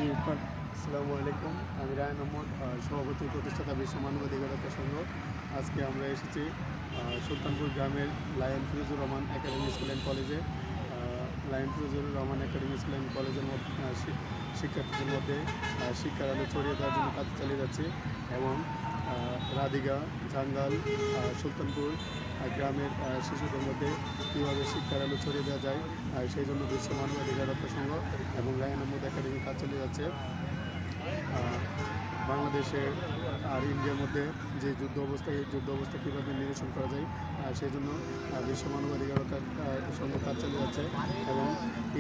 জি, কোন আসসালামু আলাইকুম। আমি রায়হান আহমদ, সভাপতি প্রতিষ্ঠাতা বিশ্ব মানবাধিকার সংঘ। আজকে আমরা এসেছি সুলতানপুর গ্রামের lion Firozur Rahman academy school and কলেজে। Lion Firozur Rahman academy school and কলেজের শিক্ষার্থীদের মধ্যে শিক্ষার আলো ছড়িয়ে দেওয়ার জন্য কাজ চালিয়ে যাচ্ছে এবং রাধিকা, জাঙ্গাল, সুলতানপুর গ্রামের শিশুদের মধ্যে কীভাবে শিক্ষার আলো ছড়িয়ে দেওয়া যায় সেই জন্য বিশ্ব মানবাধিকার সংঘ এবং রায়হান আহমদ একাডেমি কাজ চালিয়ে যাচ্ছে। বাংলাদেশে আর ইন্ডিয়ার মধ্যে যে যুদ্ধ অবস্থা, এই যুদ্ধ অবস্থা কীভাবে নিরসন করা যায় সেই জন্য বিশ্ব মানবাধিকার সংঘ কাজ চালিয়ে যাচ্ছে এবং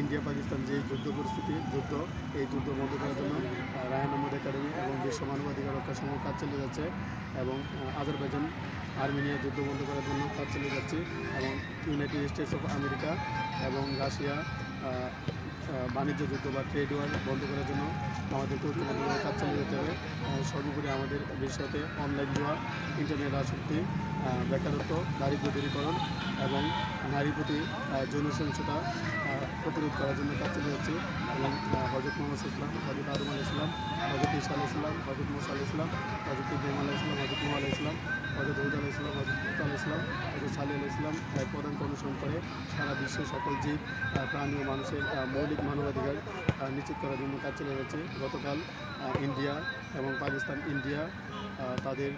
ইন্ডিয়া পাকিস্তান যে যুদ্ধ পরিস্থিতি, এই যুদ্ধ বন্ধ করার জন্য রায়হান আহমদ একাডেমি এবং বিশ্ব মানবাধিকার সংঘ কাজ চালিয়ে যাচ্ছে এবং আজারবাইজান আর্মেনিয়া যুদ্ধ বন্ধ করার জন্য কাজ চালিয়ে যাচ্ছে এবং ইউনাইটেড স্টেটস অফ আমেরিকা এবং রাশিয়া বাণিজ্য যুদ্ধ বা ট্রেড ওয়ার বন্ধ করার জন্য আমাদেরকে ঐক্যবদ্ধভাবে কাজ চালিয়ে যেতে হবে। সর্বোপরি আমাদের ভবিষ্যতে অনলাইন জুয়া, ইন্টারনেট আসক্তি, বেকারত্ব, দারিদ্র দূরীকরণ এবং নারী প্রতি যৌন সহিংসতা প্রতিরোধ করার জন্য কাজ চালিয়ে যাচ্ছে এবং হজরত মোহাম্মদ ইসলাম, হজরত আদম আলাহ ইসলাম, হজরত ঈসা আলাহ ইসলাম, হজরত মুসা আলাহ ইসলাম, হজরত ইব্রাহিম আলাহ ইসলাম, হজরত নুহ আলাহ ইসলাম, হজরত হুদ আলাহ ইসলাম, হজরত মুত আলাহ ইসলাম, হজরত সালি আলাহ ইসলাম প্রধানকে অনুসরণ করে সারা বিশ্বের সকল জীব, প্রাণী ও মানুষের মৌলিক মানবাধিকার নিশ্চিত করার জন্য কাজ চালিয়ে যাচ্ছে। গতকাল ইন্ডিয়া এবং পাকিস্তান, তাদের